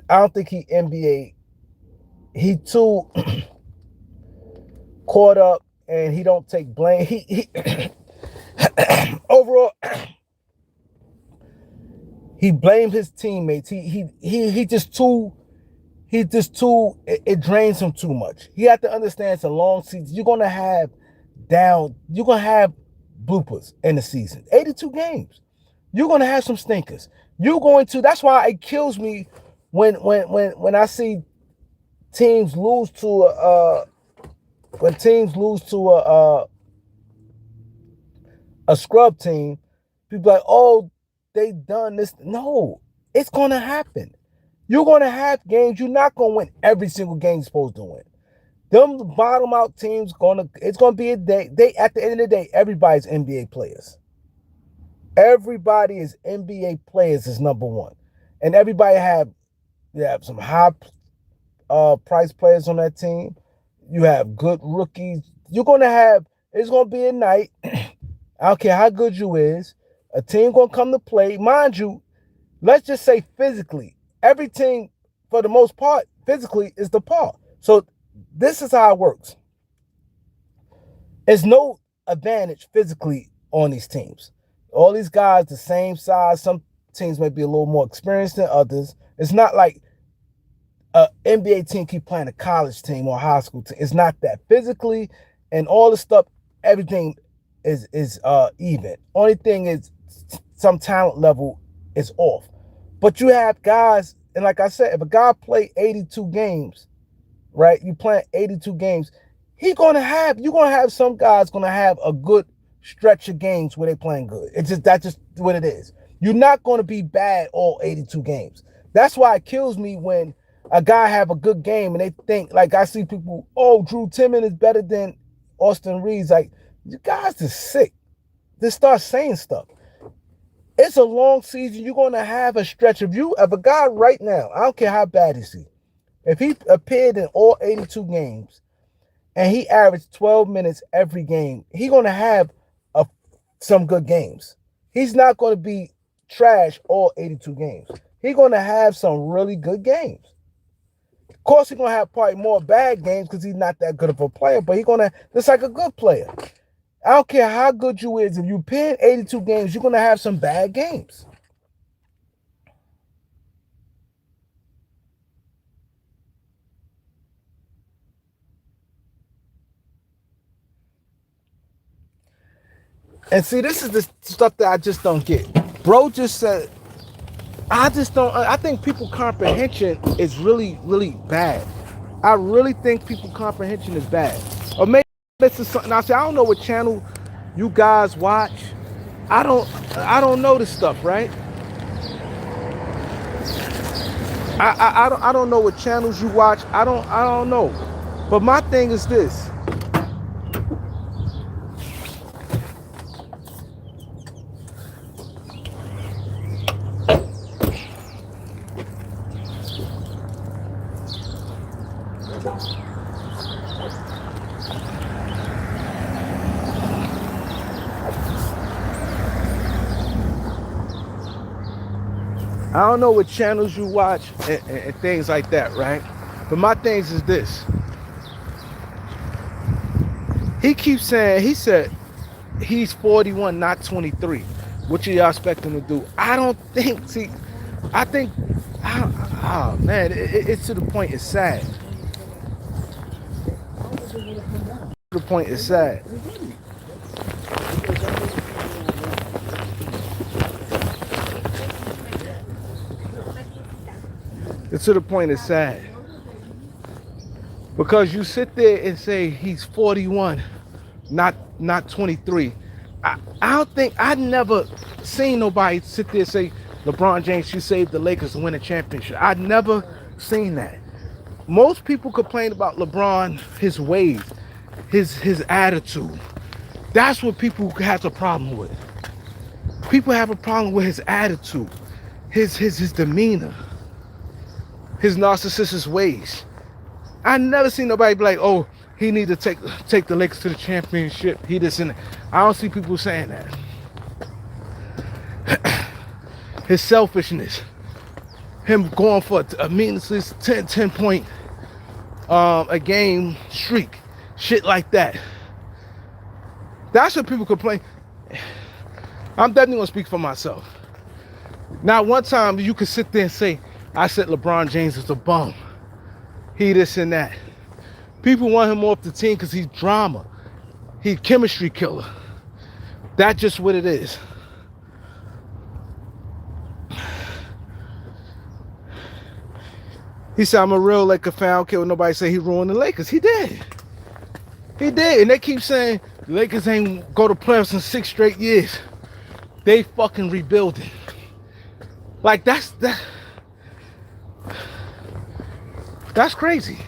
I don't think he NBA. He too caught up and he don't take blame. He overall he blamed his teammates. He just too. It drains him too much. He had to understand it's a long season. You're gonna have bloopers in the season. 82 games. You're gonna have some stinkers. That's why it kills me when I see teams lose to a scrub team. People like, oh, they done this. No, it's gonna happen. You're going to have games. You're not going to win every single game you're supposed to win. Them bottom out teams, it's going to be a day. At the end of the day, everybody's NBA players. Everybody is NBA players is number one. And everybody have some high price players on that team. You have good rookies. you're gonna have. It's gonna be a night. I don't care how good you is. A team gonna come to play, mind you. Let's just say physically, every team, for the most part, physically is the par. So this is how it works. There's no advantage physically on these teams. All these guys the same size. Some teams may be a little more experienced than others. It's not like an NBA team keep playing a college team or a high school team. It's not that physically and all the stuff. Everything is even. Only thing is some talent level is off. But you have guys, and like I said, if a guy play 82 games, right? You playing 82 games, you're gonna have some guys gonna have a good stretch of games where they playing good. That's just what it is. You're not gonna be bad all 82 games. That's why it kills me when a guy have a good game and they think, like I see people, oh, Drew Timmons is better than Austin Reeves. Like, you guys are sick. Just start saying stuff. It's a long season. You're gonna have a stretch. If a guy right now, I don't care how bad is he, if he appeared in all 82 games and he averaged 12 minutes every game, he's going to have some good games. He's not going to be trash all 82 games. He's going to have some really good games. Of course, he's going to have probably more bad games because he's not that good of a player, but he's going to, just like a good player. I don't care how good you is. If you play 82 games, you're going to have some bad games. And see, this is the stuff that I just don't get. Bro just said, I just don't, I think people comprehension is really, really bad. I really think people comprehension is bad. Or maybe this is something, I say, I don't know what channel you guys watch. I don't know this stuff, right? I don't know what channels you watch. I don't know. But my thing is this. I don't know what channels you watch and things like that, right? But my things is this. He keeps saying, he said he's 41, not 23. What you y'all expect him to do? I don't think, see, I think, oh man, it's to the point it's sad. To the point it's sad. It's to the point it's sad. Because you sit there and say he's 41, not 23. I don't think, I never seen nobody sit there and say LeBron James should save the Lakers to win a championship. I never seen that. Most people complain about LeBron, his ways, his attitude. That's what people have a problem with. People have a problem with his attitude, his demeanor, his narcissistic ways. I never seen nobody be like, oh, he need to take the Lakers to the championship. He this and that. I don't see people saying that. His selfishness, him going for a meaningless 10 point a game streak, shit like that. That's what people complain. I'm definitely gonna speak for myself. Now, one time you could sit there and say, I said LeBron James is a bum. He this and that. People want him off the team because he's drama. He's chemistry killer. That's just what it is. He said, I'm a real Laker fan. I don't care what nobody say he ruined the Lakers. He did. He did. And they keep saying the Lakers ain't go to playoffs in 6 straight years. They fucking rebuilding. Like, that's crazy.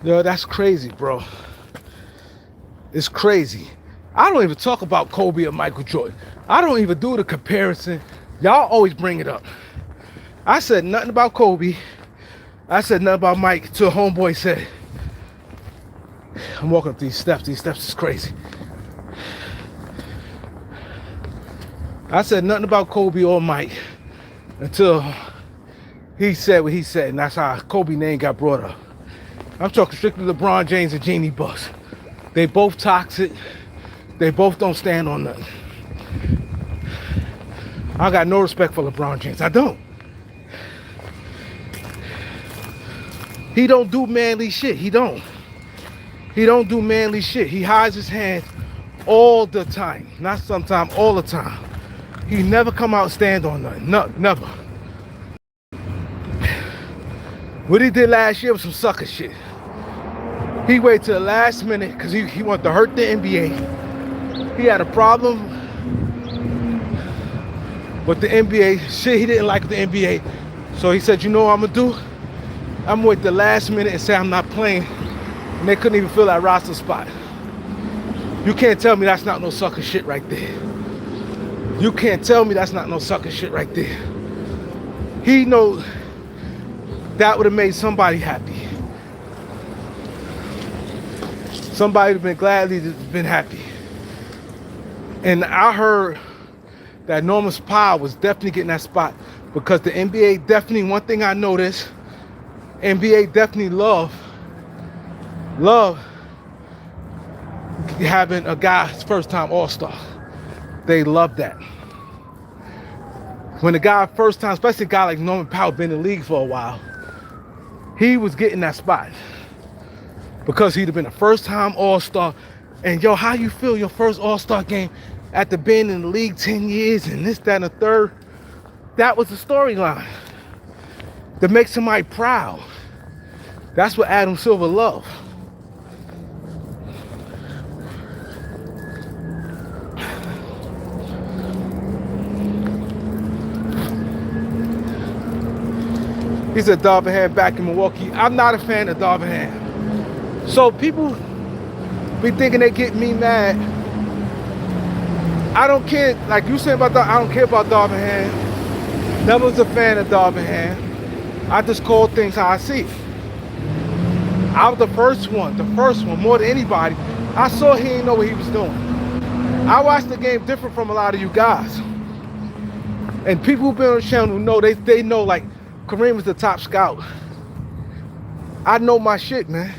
Yo, that's crazy, bro. It's crazy. I don't even talk about Kobe or Michael Jordan. I don't even do the comparison. Y'all always bring it up. I said nothing about Kobe. I said nothing about Mike till a homeboy said, I'm walking up these steps. These steps is crazy. I said nothing about Kobe or Mike until he said what he said, and that's how Kobe name got brought up. I'm talking strictly LeBron James and Jeanie Buss. They both toxic. They both don't stand on nothing. I got no respect for LeBron James. I don't. He don't do manly shit. He don't do manly shit. He hides his hands all the time. Not sometimes, all the time. He never come out and stand on nothing. No, never. What he did last year was some sucker shit. He waited till the last minute because he wanted to hurt the NBA. He had a problem with the NBA. Shit he didn't like the NBA. So he said, you know what I'm going to do? I'm going to wait the last minute and say I'm not playing. And they couldn't even fill that roster spot. You can't tell me that's not no sucker shit right there. You can't tell me that's not no sucker shit right there. He knows that would have made somebody happy. Somebody would have been gladly been happy. And I heard that Norman Powell was definitely getting that spot because the NBA definitely, one thing I noticed, NBA definitely love having a guy's first time All-Star. They love that. When the guy first time, especially a guy like Norman Powell, been in the league for a while, he was getting that spot because he'd have been a first time All-Star. And yo, how you feel your first All-Star game after being in the league 10 years and this, that, and the third? That was the storyline to make somebody proud. That's what Adam Silver loved. He said Darvingham back in Milwaukee. I'm not a fan of Darvingham. So people be thinking they get me mad. I don't care, like you said about that, I don't care about Darvingham. Never was a fan of Darvingham. I just call things how I see it. I was the first one, more than anybody. I saw he didn't know what he was doing. I watched the game different from a lot of you guys. And people who've been on the channel know, they know, like, Kareem was the top scout. I know my shit, man.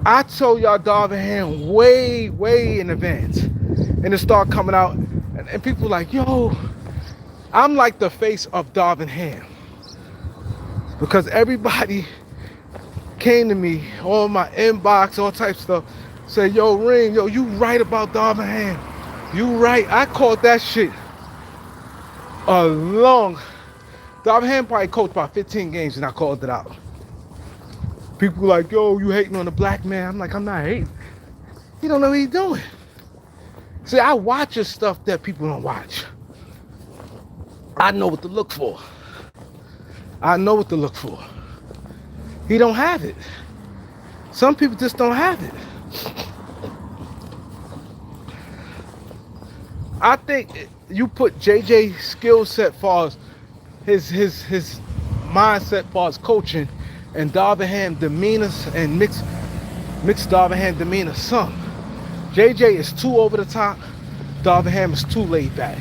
I told y'all Darvingham way in advance. And it started coming out. And people were like, yo, I'm like the face of Darvingham. Because everybody came to me, all my inbox, all types of stuff, said, yo, Ring, yo, you right about Darvingham. You right. I called that shit a long. Darvingham probably coached about 15 games and I called it out. People were like, yo, you hating on the black man. I'm like, I'm not hating. He don't know what he's doing. See, I watch the stuff that people don't watch. I know what to look for. I know what to look for. He don't have it. Some people just don't have it. I think you put JJ's skill set far as his mindset far as coaching and Darvingham demeanor and mix Darvingham demeanor some. JJ is too over the top. Darvingham is too laid back.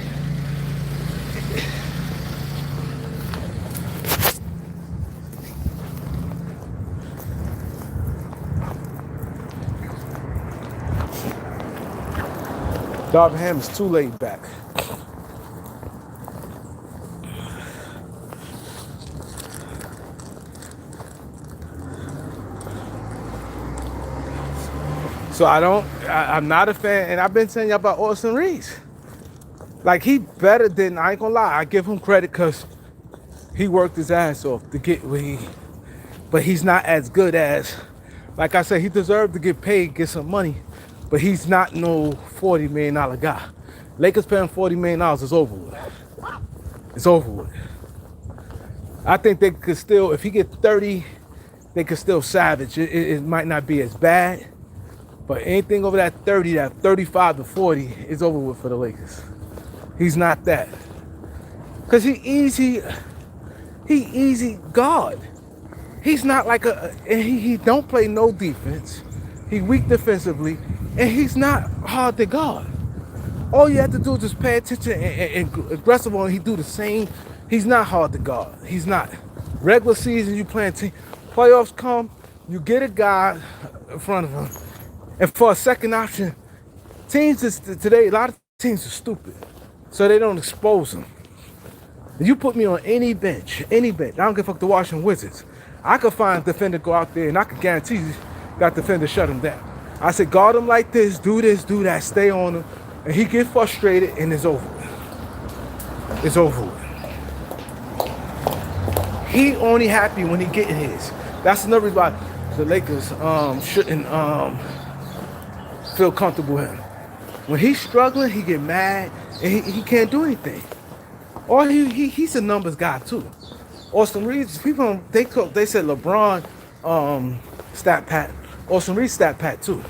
Darvingham is too laid back. So I'm not a fan, and I've been saying y'all about Austin Reeves. Like, he better than, I ain't gonna lie, I give him credit because he worked his ass off to get where but he's not as good as, like I said, he deserved to get paid, get some money, but he's not no $40 million guy. Lakers paying $40 million is over with. It's over with. I think they could still, if he get 30 they can still savage. It might not be as bad, but anything over that 30, that 35 to 40 is over with for the Lakers. He's not that. Cause he easy guard. He's not like he don't play no defense. He weak defensively, and he's not hard to guard. All you have to do is just pay attention and aggressive on. He do the same. He's not hard to guard. He's not. Regular season, you playing team. Playoffs come, you get a guy in front of him, and for a second option, teams today, a lot of teams are stupid, so they don't expose him. You put me on any bench. I don't give a fuck the Washington Wizards. I could find a defender go out there, and I can guarantee you that defender shut him down. I said, guard him like this, do that, stay on him, and he get frustrated, and it's over with. It's over with. He only happy when he getting his. That's another reason why the Lakers shouldn't feel comfortable with him. When he's struggling, he get mad, and he can't do anything. Or he's a numbers guy too. Austin Reeves, people they said LeBron stat pat. Austin Reeves stat pat too.